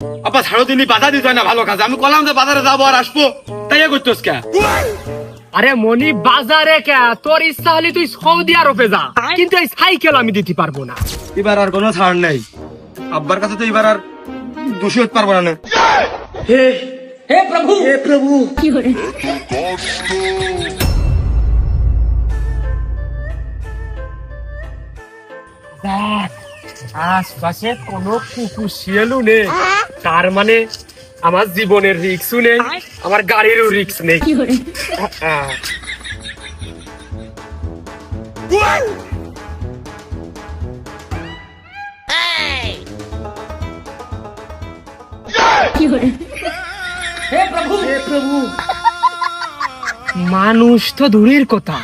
আব্বা সারাদিনই বাধা দিতে হয় না ভালো কাজ। আমি কলাম যে বাজারে যাবো আর আসবো, তাই করতেছ কে? আরে মনি, বাজারে কে? তোর ইচ্ছা হলে তুই সৌদি আরবে যা, কিন্তু এই সাইকেল আমি দিতে পারবো না। এবার আর কোনো ছাড় নেই। আব্বার কাছে তো এবার আর দোষী হতে পারবো না। হে প্রভু, আশপাশে কোনো কুকুর শিয়ালও নেই, তার মানে আমার জীবনের রিস্কও নেই, আমার গাড়িরও রিস্ক নেই। মানুষ তো দূরের কথা,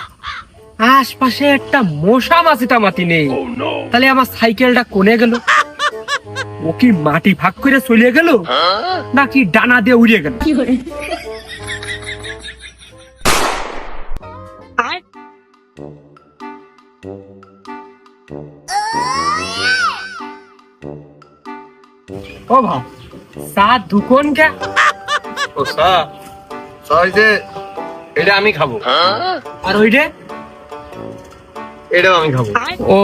আশপাশে একটা মশা মাছি নেই। তাহলে আমার সাইকেলটা কোনে গেল? ও কি মাটি ভাগ করে চলে গেল, নাকি ডানা দিয়ে উড়িয়ে গেল? ও ভাব, চা দুকন কে? ও সাই যে এটা আমি খাবো, আর ওই রে এটাও আমি খাবো। ও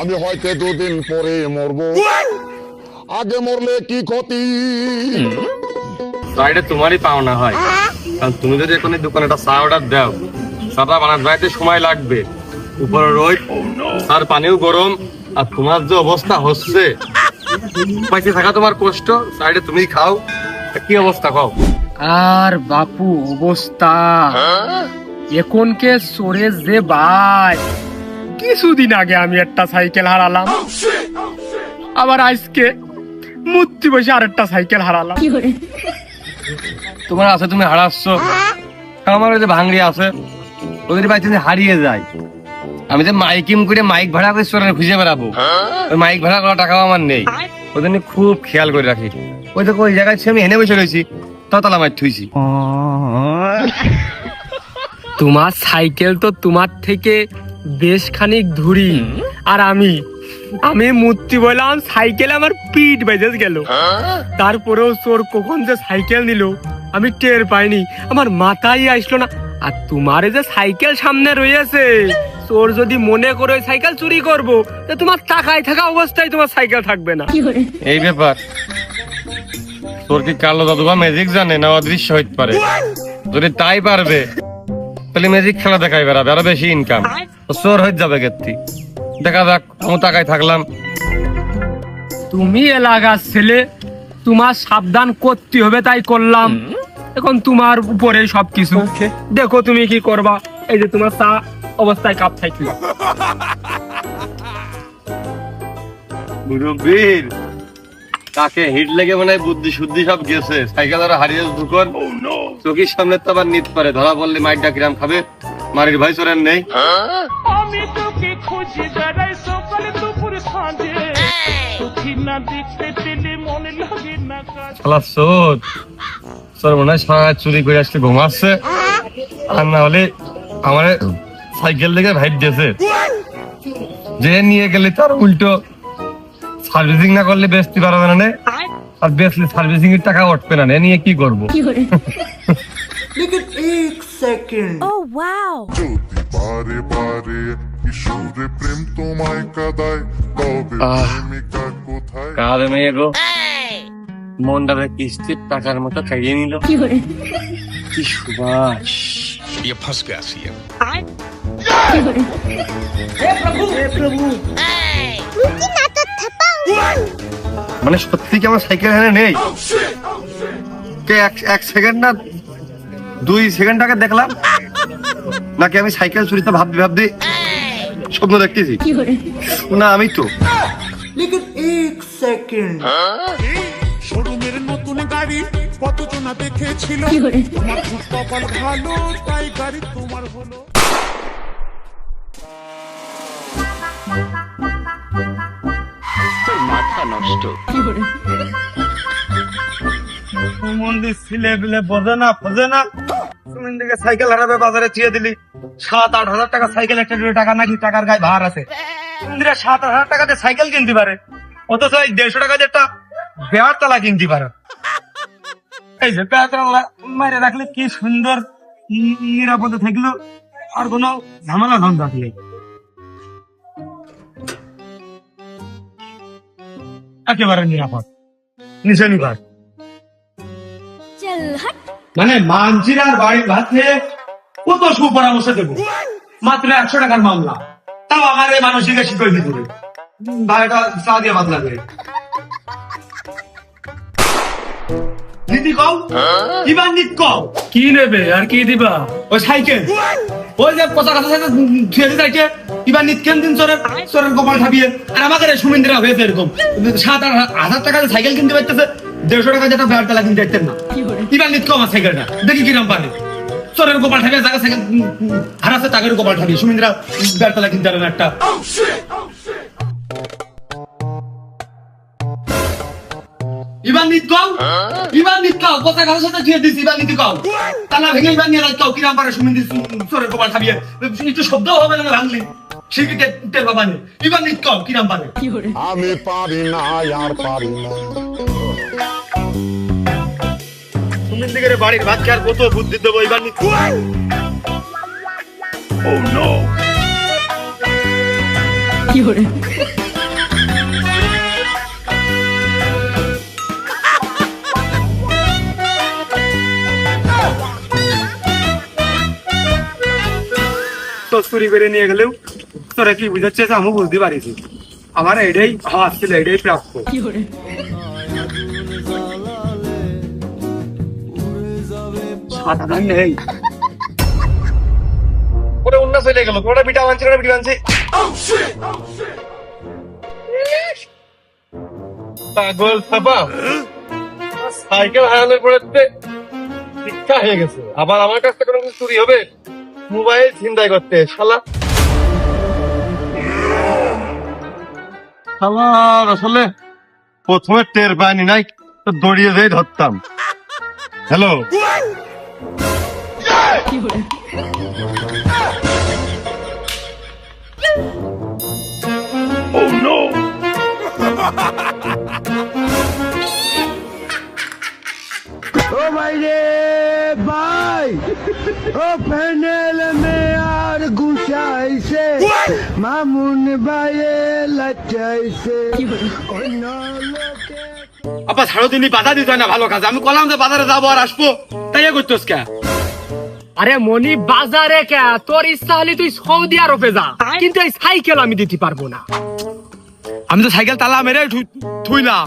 আমি হয়তো দুদিন পরে মরবো, আগে মরলে কি ক্ষতি? চাইটা তোমারই পাওনা হয়, কারণ তুমি যদি এখন এই দোকানে একটা চা অর্ডার দাও, চাটা বানাতে বানাতে সময় লাগবে, উপরে রোদ, আর পানিও গরম, আর তোমার যে অবস্থা হচ্ছে, পয়সা থাকা তোমার কষ্ট, চাইটা তুমি খাও। কি অবস্থা খাও? আর বাপু অবস্থা এখনকে সরে যে ভাই, কিছুদিন আগে আমি একটা সাইকেল হারালাম, আবার আজকে মূর্তি বসে আর একটা সাইকেল হারালাম। তোমার আছে, তুমি হারাচ্ছ, আমার ওই যে ভাঙড়ি আছে, ওদের বাড়িতে হারিয়ে যায়, আমি যে মাইকিং করে মাইক ভাড়া করে চোরের খুঁজে বেড়াবো, ওই মাইক ভাড়া করা টাকাও আমার নেই, ওদের নিয়ে খুব খেয়াল করে রাখি। ওই দেখো ওই জায়গায় আমি এনে বসে রয়েছি, ততলা মার থুইছি। তোমার সাইকেল তো তোমার থেকে বেশ খানিক দূরি, আর আমি মূর্তি বললাম, সাইকেল আমার পিঠ বেজে গেল, তারপরেও চোর কখন যে সাইকেল নিল আমি টের পাইনি, আমার মাথায় আসলো না। আর তোমার যে সাইকেল সামনে রয়েছে, চোর যদি মনে করে ওই সাইকেল চুরি করবো, তো তোমার টাকায় থাকা অবস্থায় তোমার সাইকেল থাকবে না। এই ব্যাপার, তোর কি কালো দাদু বা ম্যাজিক জানে না অদৃশ্য হইতে পারে? যদি তাই পারবে তাহলে ম্যাজিক খেলা দেখাই বেড়াবে, আরো বেশি ইনকাম, চোর হয়ে যাবে গেত্তি। দেখা যাক, আমি টাকায় থাকলাম। তুমি এলাকার ছেলে, তোমার সাবধান করতে হবে, তাই করলাম। এখন তোমার উপরে সবকিছু, দেখো তুমি কি করবা। এই যে তোমার চা অবস্থায় কাপ থাকল। মুরব্বীর তাকে হিট লেগে মনে হয় বুদ্ধি শুদ্ধি সব গেছে, সাইকেল আর হারিয়ে ঢুকন, চোখের সামনে তো আবার নিতে পারে, ধরা বললে মাইকটা কিরাম খাবে। মারির ভাই চোরেন নেই। আমি তোকে খুঁজে বেড়াই সকাল দুপুর সাঁঝে, তোকে না দেখতে পেলে মনে লাগে না কাজ। শালা চোর, চোর মনে হয় সারা চুরি করে আসলে ঘুমাচ্ছে, আর না হলে আমার সাইকেল থেকে ভাইট দিয়েছে, যে নিয়ে গেলে তার উল্টো সার্ভিসিং না করলে বেচতে পারবে না, আর বেচলে সার্ভিসিং এর টাকা উঠবে না, নিয়ে কি করবো? Oh wow! যদি বারে বারে কিশোরে প্রেম তোমায় কাদায়, তবে প্রেমিকা কোথায়? কার মেয়ে গো, মনটারে কিস্তির টাকার মতো খাইয়ে নিল, কি সুবাস। ये फंस गया सीएम। মানে সত্যি কি আমার সাইকেল এখানে নেই? কে এক সেকেন্ড না 2 সেকেন্ড আগে দেখলাম, নাকি আমি সাইকেল চুরিতে ভাবতে স্বপ্ন দেখতেছি? না, আমি তো শোরুমের নতুন গাড়ি কতজনা দেখেছিল, তোমার খুব কপাল ভালো, তাই গাড়ি তোমার হলো। माथा नष्ट। মন্দির ছিলে বিলে বোঝে না ফোঝে না, তুমি দিকে সাইকেল হারাবে বাজারে চিয়ে দিলি, 7-8 হাজার টাকা সাইকেল, একটা টাকা নাকি টাকার গায়ে ভার আছে, 7-8 হাজার টাকাতে সাইকেল কিনতে পারে, অথচ 150 টাকা একটা বেয়ার তালা কিনতে পারো। এই যে বেয়ার তালা মারে রাখলে কি সুন্দর নিরাপদে থাকলো, আর কোনো ঝামেলা ধান্দা নেই। একেবারে নিরাপদ, নিচে নিবার। মানে মানজিরার বাড়ির ভাতে কত সুপরামর্শ দেবো, মাত্র 100 টাকার মামলা, তাও আমার এই মানসিক শিকড় দিতে হবে। ভাইটা চা দিয়ে ভাত লাগবে। নীতি কও, কিবার নিত কও, কি নেবে আর কি দিবা? ওই সাইকেল, ওই যে পচা কাঁচা সাইকেল ছুঁয়ে দিতে, কিবার নিত কেন দিন চোরের কপাল ঠাপিয়ে। আর আমাকে সুমিন্দ্রা হয়েছে এরকম 7,000 টাকা সাইকেল কিনতে পারতেছে, 150 টাকা যেটা বেয়ার তালা কিনতে পারতেন না। কিবার নিত কও আমার সাইকেলটা, দেখি কিরাম পারে। চোরের কপাল ঠাপিয়ে জায়গা সাইকেল হারাচ্ছে, টাকার কপাল ঠাপিয়ে সুমিন্দ্রা বেয়ার তালা কিনতে পারে না একটা। ইবার নিত কও, ইবার নিত কও, পচা কাঁচা সাথে ছুঁয়ে দিছি, ইবার নিত কও, তালা ভেঙে ইবার নিয়ে কও কিরাম পারে সুমিন্দ্রা চোরের কপাল ঠাপিয়ে। একটু শব্দ হবে না ভাঙলি, শিখিতে টের পাবা নে। ইবার নিত কও কিরাম পারে। আমি পারি না আর পারি না। সুমিন্দ্রের বাড়ির ভাত খেয়ার কত বুদ্ধি দেবো, ইবার নিত। চুরি করে নিয়ে গেলেও তোরা কি বুঝাচ্ছে আমি বুঝতে পারিছি, আমার এটাই হাত ছিল, এটাই প্রাপ্য। সাধারণ নেই ওটা অন্য চলে গেল, ওটা বিটা বানছে, ওটা বিটা বানছে। পাগল ছাপা, সাইকেল হারানোর পরে শিক্ষা হয়ে গেছে, আবার আমার কাছ থেকে কোনো কিছু চুরি হবে, মোবাইল ছিনতাই করতে শালা। আমার আসলে প্রথমে টের পাইনি নাই, তো দড়িয়ে যেয়ে ধরতাম। হ্যালো, ও ভাই রে ভাই, ও প্যানেল মে আর গুছাইছে, মামুন ভাইয়ে লাচাইছে। আপা সারাদিনই বাধা দিতে হয় না ভালো কাজ, আমি কলাম যে বাজারে যাবো আর আসবো, তাই করতেছ কে? আরে মনি বাজারে কে, তোর ইচ্ছা হলে তুই সৌদি আরবে যা, কিন্তু এই সাইকেল আমি দিতে পারবো না। আমি তো সাইকেল তালা মেরে থুইলাম,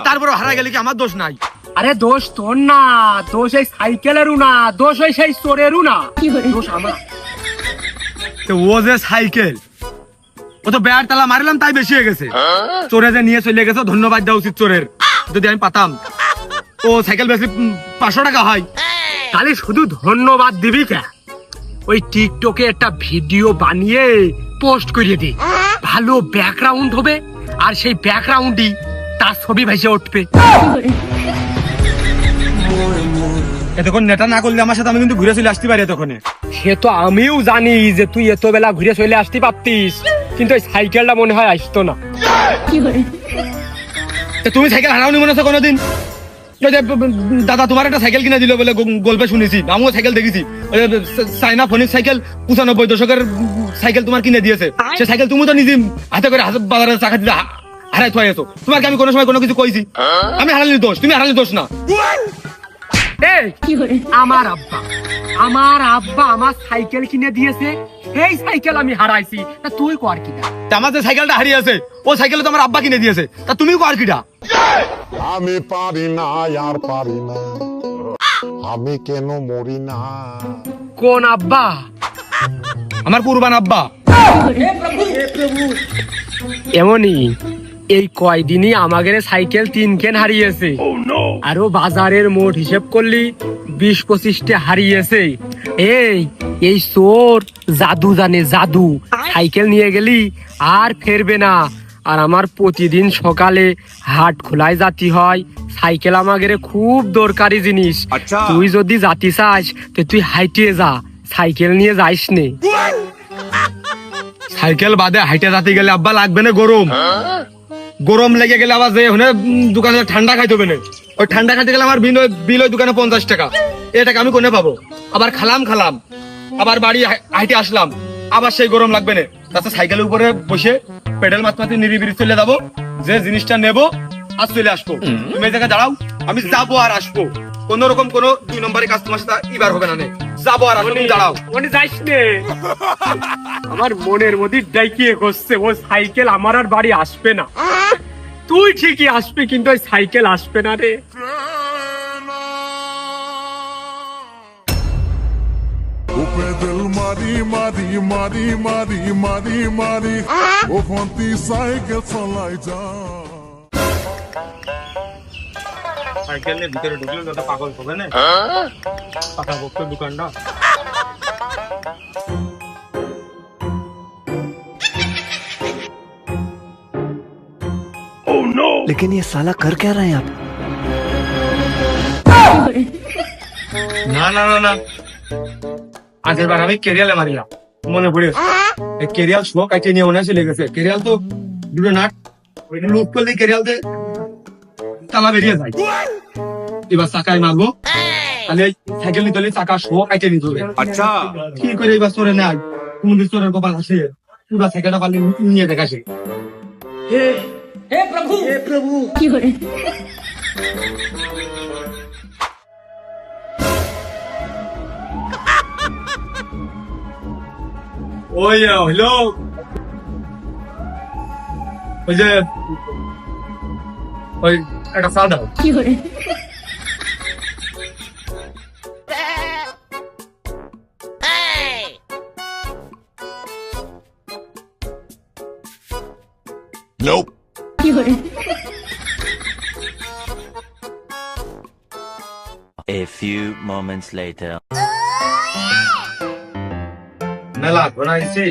তারপরে হারা গেলে কি আমার দোষ নাই? আরে দোষ তোর না, দোষ এই সাইকেলেরও না, দোষ ওই সেই চোরেরও না, দোষ আমার। ও যে সাইকেল, ও তো বেয়ার তালা মারলাম তাই বেশি হয়ে গেছে, চোরে যে নিয়ে চলে গেছে, ধন্যবাদ দেওয়া উচিত চোরের। যদি আমি পাতাম ও সাইকেল বেশি 500 টাকা হয়, তাহলে শুধু ধন্যবাদ দিবি কে? ওই টিকটকে একটা ভিডিও বানিয়ে পোস্ট করিয়ে দি, ভালো ব্যাকগ্রাউন্ড হবে, আর সেই ব্যাকগ্রাউন্ডই তার ছবি ভেসে উঠবে। এতক্ষণ নেটা না করলে আমার সাথে আমি কিন্তু ঘুরে চলে আসতে পারি এতক্ষণে। সে তো আমিও জানি যে তুই এত বেলা ঘুরে চলে আসতে পারতিস, কিন্তু ওই সাইকেলটা মনে হয় আসতো না। তুমি সাইকেল হারাওনি মনে হচ্ছে কোনোদিন? দাদা তোমার একটা সাইকেল কিনে দিল বলে গল্পে শুনেছি, আমিও সাইকেল দেখেছি, চাইনা ফোনিক সাইকেল 95 দশকের সাইকেল তোমার কিনে দিয়েছে। সে সাইকেল তুমি তো নিজে হাতে করে বাজারে চাকা দিতে হারাই থুয়ে আছো। তোমাকে আমি কোনো সময় কোনো কিছু কইছি? আমি হারালি দোষ, তুমি হারালি দোষ না। আমার আব্বা আমার সাইকেল কিনে দিয়েছে, এই সাইকেল আমি হারাইছি, তা তুই কর কিনা? আমার যে সাইকেলটা হারিয়েছে ও সাইকেল তো আমার আব্বা কিনে দিয়েছে, তা তুমি কর কিনা? আমি পারি না আর পারি না, আমি কেন মরি না? কোন আব্বা? আমার কুরবান আব্বা। এমনই এই কয়দিনই আমাদের সাইকেল 3 কেন হারিয়েছে, আরো বাজারের মোট হিসেব করলি 20-25টা হারিয়েছে। এই চোর জাদু জানে, জাদু। সাইকেল নিয়ে গেলি আর ফেরবে না। আর আমার প্রতিদিন সকালে হাট খোলায় জাতি হয়, সাইকেল আমাদের খুব দরকারি জিনিস। তুই যদি জাতি চাস তো তুই হাইটে যা, সাইকেল নিয়ে যাইস নে। সাইকেল বাদে হাইটে জাতি গেলে আব্বা লাগবে না গরম, গরম লেগে গেলে আবার যে দোকানে ঠান্ডা খাইতে হবে না, ওই ঠান্ডা খাইতে গেলে আমার বিল ওই দোকানে 50 টাকা, এই টাকা আমি কোনে পাবো? আবার খালাম আবার বাড়ি হাইটে আসলাম, আবার সেই গরম লাগবে না। তাতে সাইকেলের উপরে বসে পেডেল মারতে নিরিবিরি চলে যাবো, যে জিনিসটা নেবো আর চলে আসবো। তুমি এই জায়গায় দাঁড়াও, আমি যাবো আর আসবো, কোন রকম কোনো 2 নম্বরের কাজ তোমার সাথে এবার হবে না, যাবো আর আসবো, তুমি দাঁড়াও। ওনে যাইস নে, আমার মনের মধ্যে ডাইকিয়ে করছে ও সাইকেল আমার আর বাড়ি আসবে না। তুই ঠিকই আসবি, কিন্তু ওই সাইকেল আসবে না রে। Pedal mari mari mari mari mari mari O fonti cycle চালাই যা সাইকেল নিয়ে ভিতরে ঢুকলে দাদা পাগল হবে না, পাকা বক্ত দোকানটা। लेकिन ये साला कर क्या रहे हैं आप? না না না না, আজ এবার আমি কেরিয়ালে মারিলাম, মনে পড়ে এই কেরিয়াল শো কাটিয়ে নিয়ে মনে চলে গেছে। কেরিয়াল তো দুটো নাট, ওইটা লুট করলে কেরিয়ালতে তালা বেরিয়ে যায়। এবার চাকায় মারবো, তাহলে সাইকেল নিতে হলে চাকা শো কাটিয়ে নিতে হবে। আচ্ছা, কি করে এবার চোরে নেয়, কোন চোরের কপাল আসে, পুরা সাইকেলটা পারলে নিয়ে দেখাছে। ওই হইলো ওই যে ওই একটা চা দাও। Nope. A few moments later. মেলা ঘোরাইছি,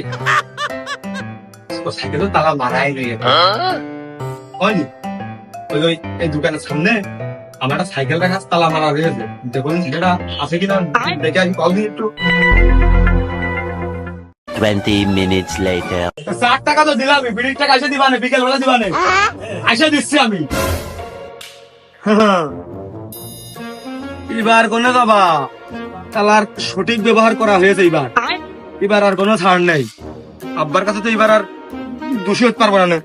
সাইকেল তো তালা মারাই রয়ে হয়নি। ওই এই দোকানের সামনে আমার একটা সাইকেল রাখা তালা মারা রয়েছে, দেখুন সেটা আছে কিনা দেখে আমি কল দিই একটু। 20 minutes later. 60 টাকা তো দিলাম, বিড়ির টাকা এসে দিবানে, বিকেল বেলা দিবানে, এসে দিচ্ছি আমি। এবার কোনে যাবা, তালার সঠিক ব্যবহার করা হয়েছে, এবার আর কোনো ছাড় নেই। আব্বার কাছে তো এবার আর দোষী হতে পারবো না।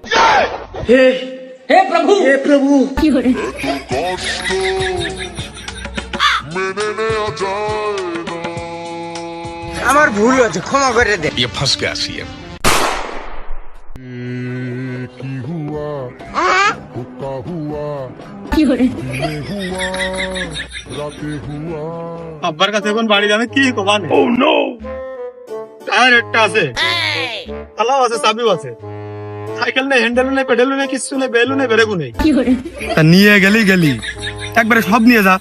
কষ্ট মেনে নেওয়া যায় না। আমার ভুল হয়েছে, ক্ষমা করে দে। ये फंस गया सीएम। কি হুয়া হুকা হুয়া দিনে হুয়া রাতে হুয়া আব্বার কাছে এখন বাড়ি যাবে কি কবানে। ও নো, টায়ার একটা আছে, তালাও আছে, চাবিও আছে, সাইকেল নেই, হ্যান্ডেল নেই, পেডেল নেই, কিছু নেই, বেলু নেই, বেরেকু নেই। তা নিয়ে গেলি একবারে সব নিয়ে যা,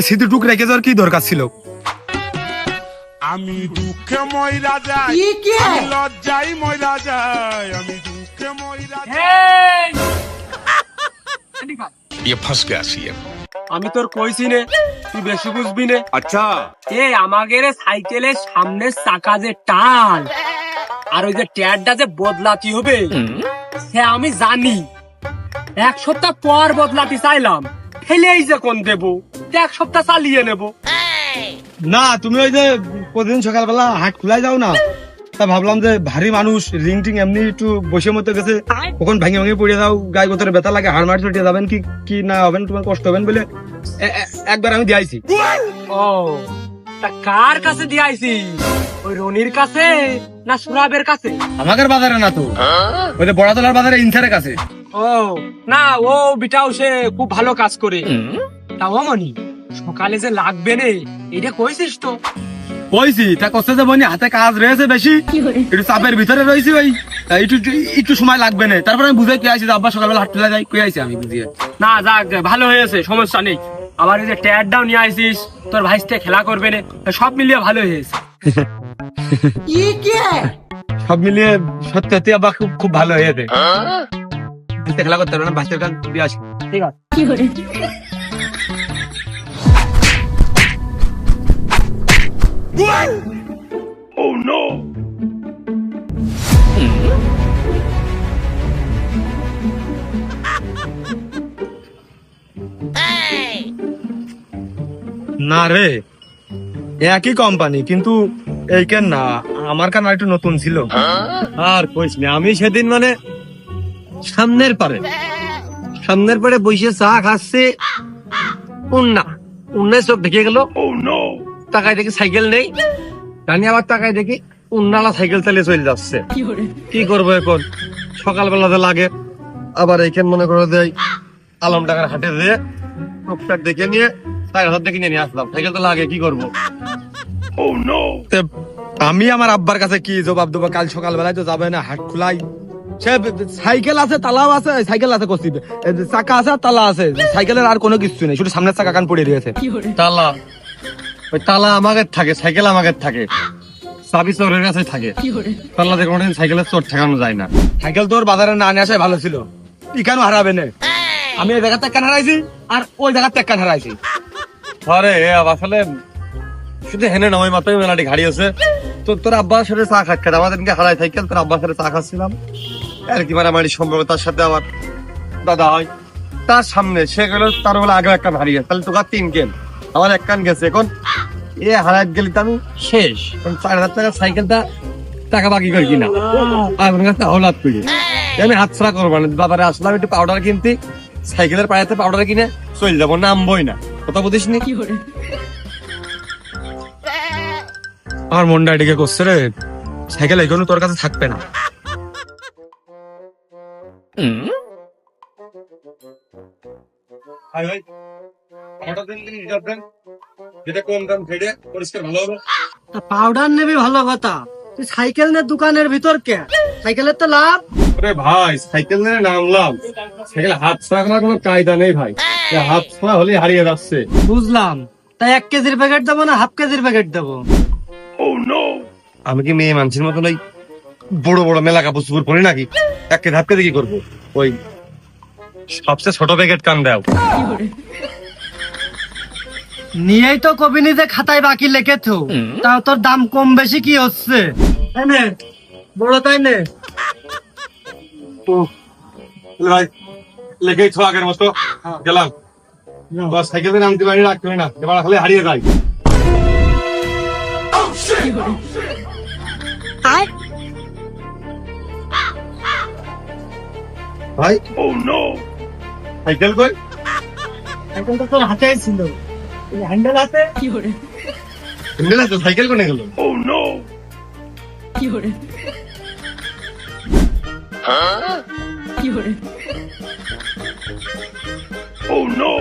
স্মৃতি টুক রেখে যাওয়ার কি দরকার ছিল? আমি দুঃখে ময়রা যাই, আমি লজ্জায় ময়রা যাই, আমি দুঃখে ময়রা যাই। ये फंस गया सीएम। আমি তোর কইছি নে, তুই বেশি বুঝবি নে। আচ্ছা, আমাদের সাইকেলের সামনের চাকা যে টাল আর ওই যে টায়ারটা যে বদলাতে হবে, সে আমি জানি। 1 সপ্তাহ পর বদলাতে চাইলাম, ফেলেই যে কোন দেবো, 1 সপ্তাহ চালিয়ে নেব। না, তুমি ওই যে প্রতিদিন সকালবেলা হাট খুলাই যাও না, তা ভাবলাম যে ভারী মানুষ, রিং টিং এমনি একটু বসে মতো গেছে, কখন ভাঙে পড়ে যাও, গায়ে গোতরে ব্যথা লাগে, হাড় মার ছুটে যাবেন কি না হবেন, তোমার কষ্ট হবেন বলে একবার আমি দিয়েছি। ও, তা কার কাছে দিয়েছি? ওই রনির কাছে না সুরাবের কাছে? আমাদের বাজারে না তো, ওই যে বড়াতলার বাজারে ইনসারের কাছে। ও না, ও বিটাও সে খুব ভালো কাজ করে। তা ও মনি, সকালে যে লাগবে নে, এটা কইছিস তো? কইছি, তা কষ্ট যে বনি হাতে কাজ রয়েছে বেশি, একটু চাপের ভিতরে রয়েছি, ওই একটু সময় লাগবে না। তারপরে আমি বুঝাই কে আইছি, আব্বা সকালবেলা হাট তুলে যাই, কই আইছি আমি বুঝিয়ে। না যাক, ভালো হয়েছে, সমস্যা নেই। আবার এই যে টায়ারটাও নিয়ে আইছিস, তোর ভাইসতে খেলা করবে না, সব মিলিয়ে ভালো হয়েছে। সব মিলিয়ে সত্যি সত্যি আব্বা খুব ভালো হয়েছে। খেলা করতে পারবে না, বাচ্চার কাজ দিয়ে আসি। ঠিক আছে। Oh no! না রে, একই কোম্পানি, কিন্তু এই কেন না, আমার কান একটু নতুন ছিল। আর কইস না, আমি সেদিন মানে সামনের পারে বসে চা খাচ্ছে, উন্নায় চোখ ঢেকে গেল। তাকায় দেখি সাইকেল নেই, জানি আবার তাকায় দেখি উন্নালা সাইকেল চালিয়ে চলে যাচ্ছে। কি করবো এখন, সকালবেলাতে লাগে। আবার এইখান মনে করে দেয় আলমডাঙ্গার হাটে দিয়ে টুকটাক দেখে নিয়ে 4,000 দেখে নিয়ে আসলাম। সাইকেল তো লাগে, কি করবো। তে আমি আমার আব্বার কাছে কি জবাব দেবো? কাল সকালবেলায় তো যাবে না হাট খোলাই, সে সাইকেল আছে, তালাও আছে, সাইকেল আছে কষি, চাকা আছে আর তালা আছে, সাইকেলের আর কোনো কিছু নেই, শুধু সামনের চাকা কান পড়ে দিয়েছে। তালা, ওই তালা আমাদের থাকে, সাইকেল আমাদের থাকে, চাবি চোরের কাছে থাকে। তালাতে কোনোদিন সাইকেলের চোর ঠেকানো যায় না। সাইকেল তোর বাজারে না নিয়ে আসাই ভালো ছিল, তুই কেন হারাবে না? আমি এই জায়গাতে কেন হারাইছি আর ওই জায়গাতে কেন হারাইছি? আরে আসলে শুধু হেনে নয়, মাত্রই মেলাটি গাড়ি আছে। তো তোর আব্বার সাথে চা খাচ্ছি, আমাদেরকে হারাই সাইকেল, তোর আব্বার সাথে চা খাচ্ছিলাম আর কি মারামারি সম্পর্ক। তার সাথে আমার দাদা হয়, তার সামনে সে গেল, তার বলে আগে এক কান হারিয়ে, তাহলে তোর 3 কেন, আমার 1 কান গেছে। এখন এ হারাই গেলি তো আমি শেষ। 4,000 টাকা সাইকেলটা টাকা বাকি করে কিনা আমার কাছে হলাত করি, আমি হাতছাড়া করবো না। বাবারে আসলাম একটু পাউডার কিনতে, সাইকেলের পায়েতে পাউডার কিনে চলে যাবো, নামবই না। কথা বুঝিস নি? আমার মনটা এদিকে করছে রে, সাইকেল এখনো তোর কাছে থাকবে না। যেটা কম দাম ফেটে পরিষ্কার ভালো হবে। পাউডার নেবি ভালো কথা, তুই সাইকেল নে দোকানের ভিতর কে? সাইকেলের তো লাভ। আরে ভাই, সাইকেল নিয়ে নামলাম, সাইকেল হাত ছাড়া করার কোনো কায়দা নেই ভাই, হাত ছাড়া হলে হারিয়ে যাচ্ছে। বুঝলাম, তাই 1 কেজির প্যাকেট দেবো না হাফ কেজির প্যাকেট দেবো? আমি কি মেয়ে মানুষের মতন ওই বড় বড় মেলা কাপড় চুপড় পরি নাকি? 1 কেজি হাফ কেজি কি করবো? ওই সবচেয়ে ছোট প্যাকেট কান দাও। নিয়েই তো কবি নিজে খাতায় বাকি লেখেছ, তাও তোর দাম কম বেশি কি হচ্ছে? তাই নে, বড় তাই নে। ভাই লেগেই ছ আগের মতো গেলাম, বাস সাইকেলে নামতে পারি, রাখতে পারি না, এবার খালি হারিয়ে যায়। ভাই সাইকেল কই? সাইকেল তো তোর হাতে ছিল, হ্যান্ডেল আছে। হ্যান্ডেল আছে, সাইকেল কোনে গেল? Oh no!